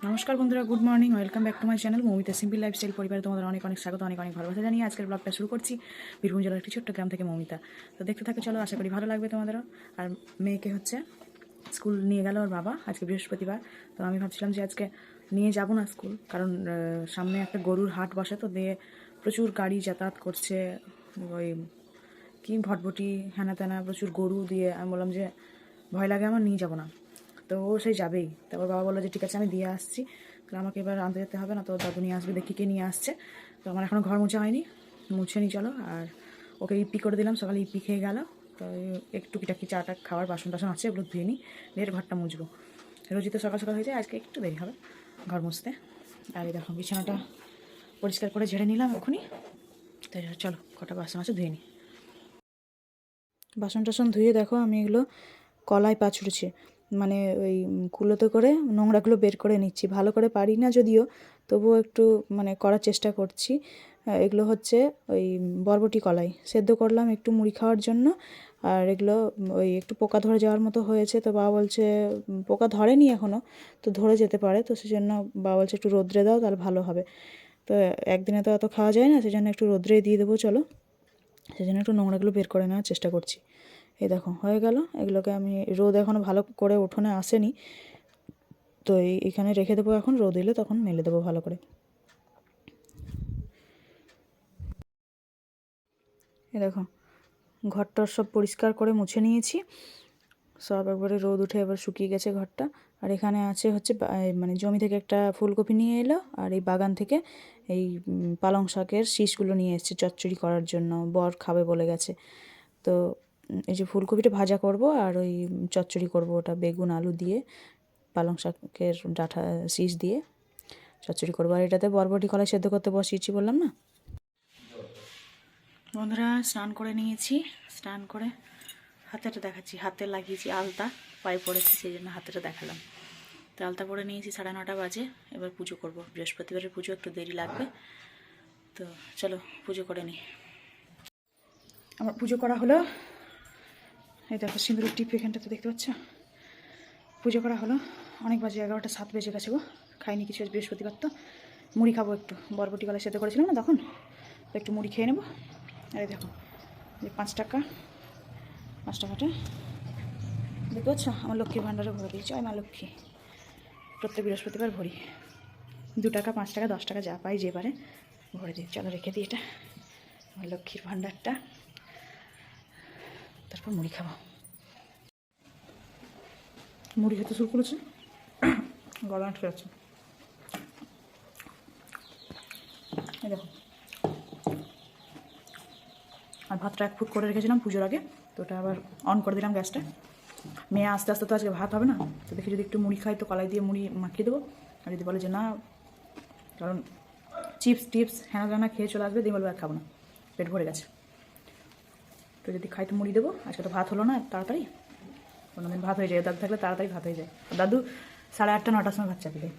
নমস্কার বন্ধুরা, good morning, welcome back to my channel Moumita simple lifestyle পরিবারে তোমাদের অনেক অনেক স্বাগত, অনেক অনেক ভালোবাসা জানিয়ে আজকের ব্লগটা শুরু করছি। বীরভূম জেলার একটি ছোট্ট গ্রাম থেকে মৌমিতা। তো দেখতে থাকো, চলো, আশা করি ভালো লাগবে তোমাদেরও। আর মেয়েকে হচ্ছে স্কুল নিয়ে গেল ওর বাবা, আজকে বৃহস্পতিবার। তো আমি ভাবছিলাম যে আজকে নিয়ে যাব না স্কুল, কারণ সামনে একটা গরুর হাট বসে, তো দিয়ে প্রচুর গাড়ি যাতায়াত করছে, ওই কি ভটভটি হ্যানা ত্যানা প্রচুর গরু দিয়ে। আমি বললাম যে ভয় লাগে, আমার নিয়ে যাব না। তো ও সেই যাবেই। তারপর বাবা বললো যে ঠিক আছে, আমি দিয়ে আসছি। তো আমাকে এবার আনতে যেতে হবে না, তো দাদু নিয়ে আসবে, দেখি কে নিয়ে আসছে। তো আমার এখনও ঘর মোছা হয়নি, মুছে নি চলো। আর ওকে ইপি করে দিলাম, সকালে ইপি খেয়ে গেল। তো একটু টুকিটাকি চাটা খাওয়ার বাসন টাসন আছে, ওগুলো ধুয়ে নিই, দিয়ে ঘরটা মুছবো। রোজই তো সকাল সকাল হয়ে যায়, আজকে একটু দেরি হবে ঘর মুছতে। আর এই দেখো বিছানাটা পরিষ্কার করে ঝেড়ে নিলাম এখনই। তাই চলো কটা বাসন আছে ধুয়ে নিই। বাসন টাসন ধুয়ে দেখো আমি এগুলো কলাই পাছুড়েছে, মানে ওই কুলোতে করে নোংরাগুলো বের করে নিচ্ছি। ভালো করে পারি না যদিও, তবুও একটু মানে করার চেষ্টা করছি। এগুলো হচ্ছে ওই বরবটি কলাই সেদ্ধ করলাম একটু মুড়ি খাওয়ার জন্য। আর এগুলো ওই একটু পোকা ধরে যাওয়ার মতো হয়েছে, তো বাবা বলছে পোকা ধরেনি এখনও, তো ধরে যেতে পারে, তো সেজন্য বাবা বলছে একটু রোদ্রে দাও তাহলে ভালো হবে। তো একদিনে তো অত খাওয়া যায় না, সেজন্য একটু রোদ্রে দিয়ে দেবো চলো। সেজন্য একটু নোংরাগুলো বের করে নেওয়ার চেষ্টা করছি। এই দেখো হয়ে গেল। এগুলোকে আমি রোদ এখনও ভালো করে উঠোনে আসেনি, তো এখানে রেখে দেবো, এখন রোদ এলে তখন মেলে দেবো ভালো করে। এই দেখো ঘরটা সব পরিষ্কার করে মুছে নিয়েছি, সব একবারে রোদ উঠে এবার শুকিয়ে গেছে ঘরটা। আর এখানে আছে হচ্ছে মানে জমি থেকে একটা ফুলকপি নিয়ে এলো, আর এই বাগান থেকে এই পালং শাকের শীষগুলো নিয়ে এসেছে চচ্চড়ি করার জন্য, বর খাবে বলে গেছে। তো এই যে ফুলকপিটা ভাজা করব, আর ওই চচ্চড়ি করব, ওটা বেগুন আলু দিয়ে পালং শাকের ডাঁটা শীষ দিয়ে চচ্চড়ি করবো। আর এটাতে বরবটি কলাই সেদ্ধ করতে বসিয়েছি বললাম না। বন্ধুরা স্নান করে নিয়েছি, স্নান করে হাতেটা দেখাচ্ছি, হাতে লাগিয়েছি আলতা, পায়ে পড়েছি সেই জন্য হাতেটা দেখালাম। তো আলতা পরে নিয়েছি, 9:30 বাজে। এবার পুজো করব, বৃহস্পতিবারের পুজো, একটু দেরি লাগবে। তো চলো পুজো করে নিই। আমার পুজো করা হলো। এই দেখো সিঁদুরের টিপ এখানটাতে দেখতে পাচ্ছ। পুজো করা হলো, অনেক বাজে, 11:07 বেজে গেছে গো। খাইনি কিছু, বৃহস্পতিবার তো। মুড়ি খাবো একটু, বরবটি কলাই সেদ্ধ করেছিলাম না তখন, তো একটু মুড়ি খেয়ে নেবো। আর এই দেখো যে 5 টাকা, 5 টাকাটা দেখতে পাচ্ছ, আমার লক্ষ্মীর ভাণ্ডারে ভরে দিয়েছি। মা লক্ষ্মী, প্রত্যেক বৃহস্পতিবার ভরি, 2 টাকা, 5 টাকা, 10 টাকা যা পাই যে পারে ভরে দিই। চলো রেখে দিই এটা, আমার লক্ষ্মীর ভাণ্ডারটা, তারপর মুড়ি খাবো। মুড়ি খেতে শুরু করেছে, গলা আটকে যাচ্ছে। এই দেখো, আর ভাতটা 1 ফুট করে রেখেছিলাম পুজোর আগে, তো ওটা আবার অন করে দিলাম গ্যাসটা। মেয়ে আস্তে আস্তে তো আজকে ভাত হবে না, তো দেখি যদি একটু মুড়ি খাই তো কলাই দিয়ে মুড়ি মাখিয়ে দেবো। আর যদি বলে যে না, কারণ চিপস টিপস হ্যানা জানা খেয়ে চলে আসবে, দিয়ে বলবো আর খাবো না, পেট ভরে গেছে। তো যদি খাই তো মুড়ি দেবো। আজকে তো ভাত হলো না তাড়াতাড়ি, কোনোদিন ভাত হয়ে যায়, দাদু থাকলে তাড়াতাড়ি ভাত হয়ে যায়। দাদু 8:30 9টার সময় ভাত চাপিয়ে দেয়।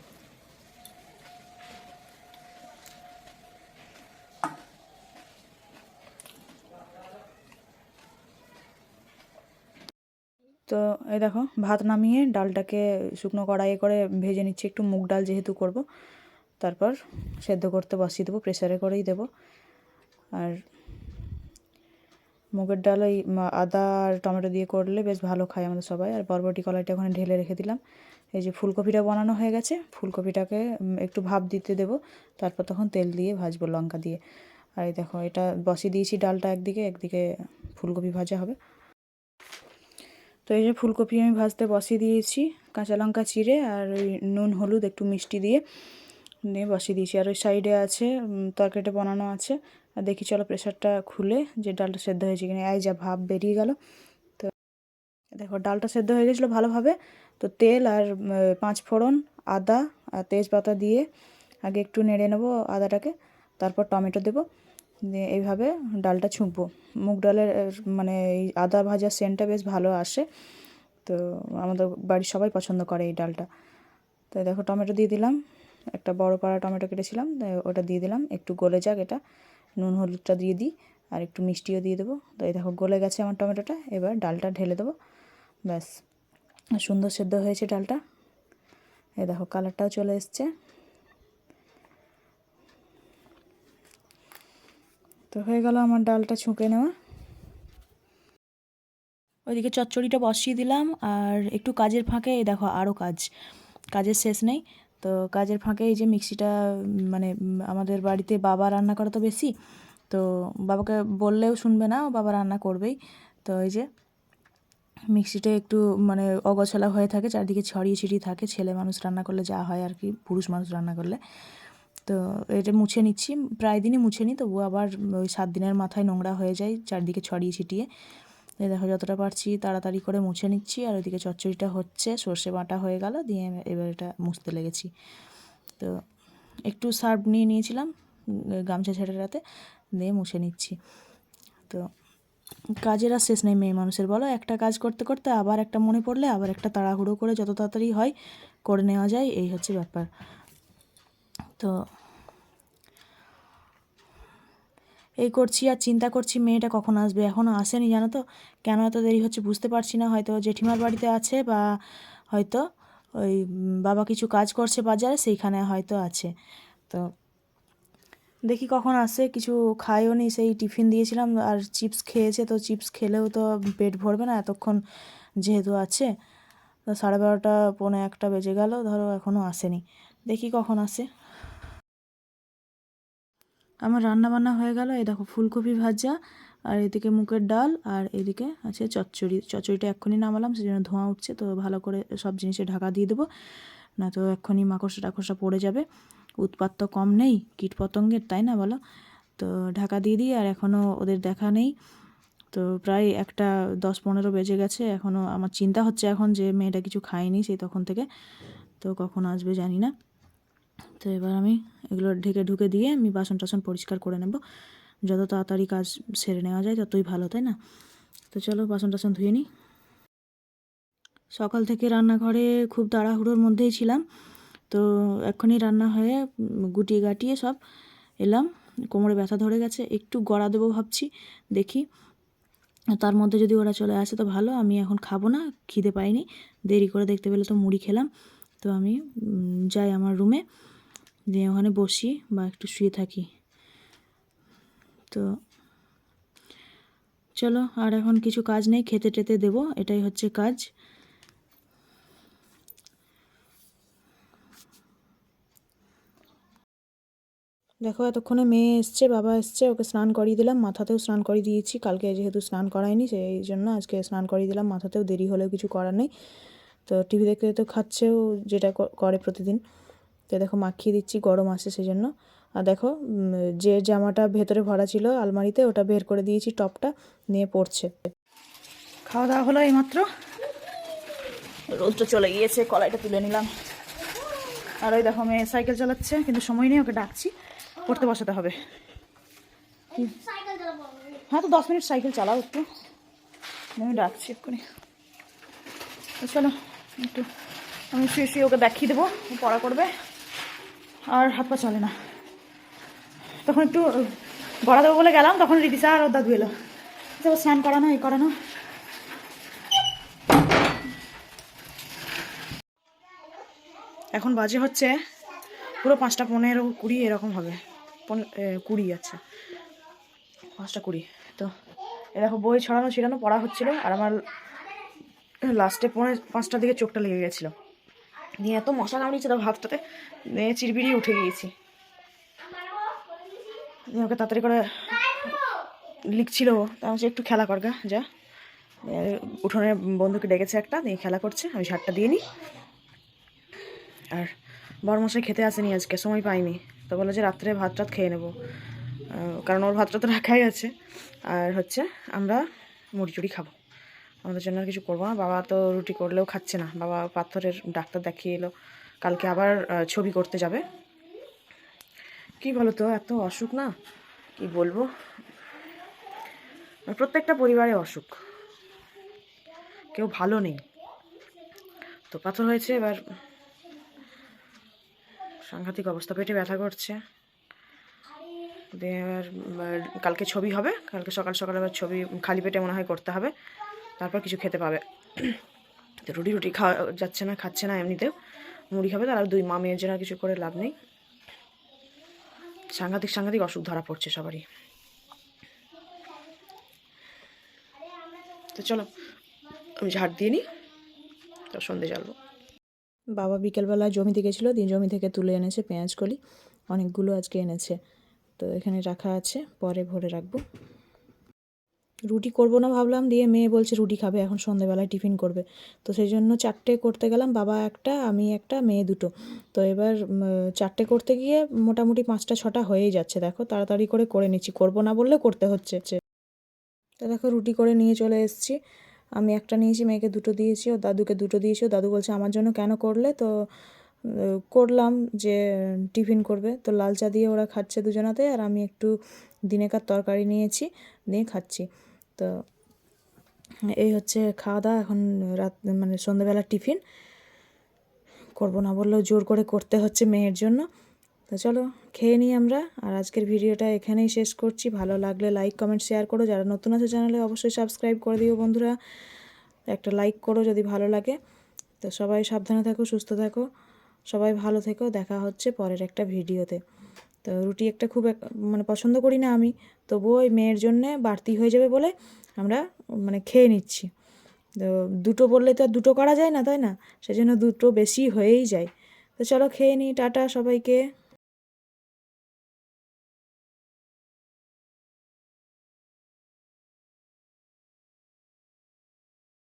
তো এই দেখো ভাত নামিয়ে ডালটাকে শুকনো কড়াইয়ে করে ভেজে নিচ্ছি, একটু মুগ ডাল যেহেতু করব, তারপর সেদ্ধ করতে বসিয়ে দেবো, প্রেসারে করেই দেবো। আর মুগের ডাল ওই আদা আর টমেটো দিয়ে করলে বেশ ভালো খায় আমাদের সবাই। আর বরবটি কলাইটা ওখানে ঢেলে রেখে দিলাম। এই যে ফুলকপিটা বানানো হয়ে গেছে, ফুলকপিটাকে একটু ভাপ দিতে দেবো, তারপর তখন তেল দিয়ে ভাজবো লঙ্কা দিয়ে। আর এই দেখো এটা বসিয়ে দিয়েছি ডালটা একদিকে, একদিকে ফুলকপি ভাজা হবে। তো এই যে ফুলকপি আমি ভাজতে বসিয়ে দিয়েছি, কাঁচা লঙ্কা চিড়ে আর ওই নুন হলুদ একটু মিষ্টি দিয়ে দিয়ে বসিয়ে দিয়েছি। আর ওই সাইডে আছে তরকারিটা বানানো আছে। আর দেখি চলো প্রেশারটা খুলে যে ডালটা সেদ্ধ হয়েছে কিনা। এই যা ভাপ বেরিয়ে গেল। তো দেখো ডালটা সেদ্ধ হয়ে গেছিলো ভালোভাবে। তো তেল আর 5 ফোড়ন, আদা আর তেজপাতা দিয়ে আগে একটু নেড়ে নেবো আদাটাকে, তারপর টমেটো দেবো, দিয়ে এইভাবে ডালটা ছুঁকবো। মুগ ডালের মানে এই আদা ভাজার সেন্টটা বেশ ভালো আসে, তো আমাদের বাড়ির সবাই পছন্দ করে এই ডালটা। তো দেখো টমেটো দিয়ে দিলাম, একটা বড় পাড়া টমেটো কেটেছিলাম, ওটা দিয়ে দিলাম, একটু গলে যাক এটা, নুন হলুদটা দিয়ে দিই, আর একটু মিষ্টিও দিয়ে দেবো। তো এই দেখো গলে গেছে আমার টমেটোটা, এবার ডালটা ঢেলে দেবো, ব্যাস সুন্দর সেদ্ধ হয়েছে ডালটা। এই দেখো কালারটাও চলে এসছে। তো হয়ে গেল আমার ডালটা ছুঁকে নেওয়া। ওইদিকে চচ্চড়িটা বসিয়ে দিলাম, আর একটু কাজের ফাঁকে এই দেখো আরও কাজের শেষ নেই। তো কাজের ফাঁকে এই যে মিক্সিটা, মানে আমাদের বাড়িতে বাবা রান্না করে তো বেশি, তো বাবাকে বললেও শুনবে না, বাবা রান্না করবেই। তো এই যে মিক্সিটা একটু মানে অগোছালা হয়ে থাকে, চারদিকে ছড়িয়ে ছিটিয়ে থাকে, ছেলে মানুষ রান্না করলে যা হয় আর কি, পুরুষ মানুষ রান্না করলে। তো এটা মুছে নিচ্ছি, প্রায় দিনই মুছে নিই, তবু আবার ওই 7 দিনের মাথায় নোংরা হয়ে যায় চারদিকে ছড়িয়ে ছিটিয়ে। এই দেখো যতটা পারছি তাড়াতাড়ি করে মুছে নিচ্ছি। আর ওইদিকে চচ্চড়িটা হচ্ছে, সর্ষে বাটা হয়ে গেল, দিয়ে এবার এটা মুছতে লেগেছি। তো একটু সার্ফ নিয়ে নিয়েছিলাম গামছা ছেঁড়াতে, দিয়ে মুছে নিচ্ছি। তো কাজের আর শেষ নেই মেয়ে মানুষের, বলো, একটা কাজ করতে করতে আবার একটা মনে পড়লে আবার একটা তাড়াহুড়ো করে যত তাড়াতাড়ি হয় করে নেওয়া যায়, এই হচ্ছে ব্যাপার। তো এই করছি আর চিন্তা করছি মেয়েটা কখন আসবে, এখনও আসেনি, জানো তো। কেন এত দেরি হচ্ছে বুঝতে পারছি না, হয়তো জেঠিমার বাড়িতে আছে, বা হয়তো ওই বাবা কিছু কাজ করছে বাজারে, সেইখানে হয়তো আছে। তো দেখি কখন আসে, কিছু খায়ও নি, সেই টিফিন দিয়েছিলাম আর চিপস খেয়েছে, তো চিপস খেলেও তো পেট ভরবে না এতক্ষণ যেহেতু আছে। তো 12:30 পৌনে 1 বেজে গেল, ধরো এখনও আসেনি, দেখি কখন আসে। আমার রান্না বান্না হয়ে গেল, এই দেখো ফুলকপি ভাজা, আর এদিকে মুগের ডাল, আর এদিকে আছে চচ্চড়িটা এক্ষুনি নামালাম, সেজন্য ধোঁয়া উঠছে, তো ভালো করে সব জিনিসে ঢাকা দিয়ে দেবো, না তো এক্ষুনি মাকড়সা টাকড়সা পড়ে যাবে। উৎপাত তো কম নেই কীটপতঙ্গের, তাই না বলো। তো ঢাকা দিয়ে দিই, আর এখনও ওদের দেখা নেই। তো প্রায় 1:10-15 বেজে গেছে, এখনও আমার চিন্তা হচ্ছে এখন যে মেয়েটা কিছু খায়নি সেই তখন থেকে, তো কখন আসবে জানি না। তো এবার আমি এগুলো ঢুকে দিয়ে আমি বাসন টাসন পরিষ্কার করে নেব, যত তাড়াতাড়ি কাজ সেরে নেওয়া যায় ততই ভালো, তাই না। তো চলো বাসন টাসন ধুয়ে নিই। সকাল থেকে রান্নাঘরে খুব তাড়াহুড়োর মধ্যেই ছিলাম, তো এক্ষুনি রান্না হয়ে গুটিয়ে গাটিয়ে সব এলাম। কোমরে ব্যথা ধরে গেছে, একটু গড়া দেবো ভাবছি, দেখি। তার মধ্যে যদি ওরা চলে আসে তো ভালো, আমি এখন খাবো না, খিদে পাইনি, দেরি করে দেখতে পেলে তো মুড়ি খেলাম। তো আমি যাই আমার রুমে, দিয়ে ওখানে বসি বা একটু শুয়ে থাকি। তো চলো, আর এখন কিছু কাজ নেই, খেতে টেতে দেবো, এটাই হচ্ছে কাজ। দেখো এতক্ষণে মেয়ে এসছে, বাবা এসছে, ওকে স্নান করিয়ে দিলাম, মাথাতেও স্নান করিয়ে দিয়েছি, কালকে যেহেতু স্নান করায়নি সেই জন্য আজকে স্নান করিয়ে দিলাম মাথাতেও, দেরি হলেও কিছু করার নেই। তো টিভি দেখতে দেখতে খাচ্ছেও, যেটা করে প্রতিদিন। তো দেখো মাখিয়ে দিচ্ছি, গরম আসে সেই জন্য। আর দেখো যে জামাটা ভেতরে ভরা ছিল আলমারিতে, ওটা বের করে দিয়েছি, টপটা নিয়ে পড়ছে। খাওয়া দাওয়া হলো এইমাত্র, রোদটা চলে গিয়েছে, কলাইটা তুলে নিলাম। আর ওই দেখো মেয়ে সাইকেল চালাচ্ছে, কিন্তু সময় নেই, ওকে ডাকছি, পড়তে বসাতে হবে। হ্যাঁ, তো 10 মিনিট সাইকেল চালাও একটু, আমি ডাকছি এক্ষুনি। চলো একটু আমি শুয়ে শুয়ে ওকে দেখিয়ে দেবো, পড়া করবে, আর হাত পা চলে না। তখন একটু গড়া দেবো বলে গেলাম, তখন রিদিশা আর ওর দাদু এলো, স্নান করানো এই করানো। এখন বাজে হচ্ছে পুরো 5টা 15 20 এরকম হবে, 20 আছে, 5টা 20। তো এ দেখো বই ছড়ানো ছিড়ানো পড়া হচ্ছিল, আর আমার লাস্টে 5টার দিকে চোখটা লেগে গেছিলো, দিয়ে এত মশা কামড়িয়েছে তো হাতটাতে, দিয়ে চিরবিড়িয়ে উঠে গিয়েছি। ওকে তাড়াতাড়ি করে লিখছিল, তা আমি একটু খেলা করগা যা, উঠোনে বন্ধুকে ডেকেছে একটা, দিয়ে খেলা করছে, আমি শার্টটা দিয়ে নিই। আর বড়মশাই খেতে আসেনি আজকে, সময় পাইনি, তো বলে যে রাত্রে ভাত টাত খেয়ে নেবো, কারণ ওর ভাতটা তো রাখাই আছে। আর হচ্ছে আমরা মুড়ি চুড়ি খাবো, আমাদের জন্য আর কিছু করবো না। বাবা তো রুটি করলেও খাচ্ছে না, বাবা পাথরের ডাক্তার দেখিয়ে এলো, কালকে আবার ছবি করতে যাবে। কি বলো তো, এত অসুখ না, কি বলবো, প্রত্যেকটা পরিবারে অসুখ, কেউ ভালো নেই। তো পাথর হয়েছে, এবার সাংঘাতিক অবস্থা, পেটে ব্যথা করছে। দিয়ে এবার কালকে ছবি হবে, কালকে সকাল সকাল আবার ছবি খালি পেটে মনে হয় করতে হবে, তারপর কিছু খেতে পাবে। তো রুটি খাওয়া যাচ্ছে না, খাচ্ছে না এমনিতেও, মুড়ি খাবে, তার আর দুই মা মেয়ের জন্য আর কিছু করে লাভ নেই। সাংঘাতিক সাংঘাতিক অসুখ ধরা পড়ছে সবারই। তো চলো আমি ঝাড় দিয়ে নিই, তো সন্ধে জ্বালবো। বাবা বিকেলবেলা জমিতে গেছিলো, দিয়ে জমি থেকে তুলে এনেছে পেঁয়াজ কলি, অনেকগুলো আজকে এনেছে, তো এখানে রাখা আছে, পরে ভরে রাখবো। রুটি করবো না ভাবলাম, দিয়ে মেয়ে বলছে রুটি খাবে, এখন সন্ধেবেলায় টিফিন করবে, তো সেই জন্য 4টে করতে গেলাম, বাবা একটা, আমি একটা, মেয়ে দুটো। তো এবার 4টে করতে গিয়ে মোটামুটি 5টা 6টা হয়েই যাচ্ছে, দেখো তাড়াতাড়ি করে নিচ্ছি, করবো না বললে করতে হচ্ছে। তো দেখো রুটি করে নিয়ে চলে এসেছি, আমি একটা নিয়েছি, মেয়েকে দুটো দিয়েছি, ও দাদুকে দুটো দিয়েছি। ও দাদু বলছে আমার জন্য কেন করলে, তো করলাম যে টিফিন করবে, তো লাল চা দিয়ে ওরা খাচ্ছে দুজনাতে, আর আমি একটু দিনেকার তরকারি নিয়েছি, নিয়ে খাচ্ছি। তো এই হচ্ছে খাওয়া দাওয়া, এখন রাত মানে সন্ধ্যেবেলার টিফিন। করবো না বললেও জোর করে করতে হচ্ছে মেয়ের জন্য। তো চলো খেয়ে নিই আমরা, আর আজকের ভিডিওটা এখানেই শেষ করছি। ভালো লাগলে লাইক কমেন্ট শেয়ার করো, যারা নতুন আছে চ্যানেলে অবশ্যই সাবস্ক্রাইব করে দিও বন্ধুরা, একটা লাইক করো যদি ভালো লাগে। তো সবাই সাবধানে থাকো, সুস্থ থাকো, সবাই ভালো থেকো, দেখা হচ্ছে পরের একটা ভিডিওতে। তো রুটি একটা খুব মানে পছন্দ করি না আমি, তবুও ওই মেয়ের জন্যে বাড়তি হয়ে যাবে বলে আমরা মানে খেয়ে নিচ্ছি। তো দুটো বললে তো আর দুটো করা যায় না, তাই না, সেজন্য দুটো বেশি হয়েই যায়। তো চলো খেয়ে নিই, টাটা সবাইকে।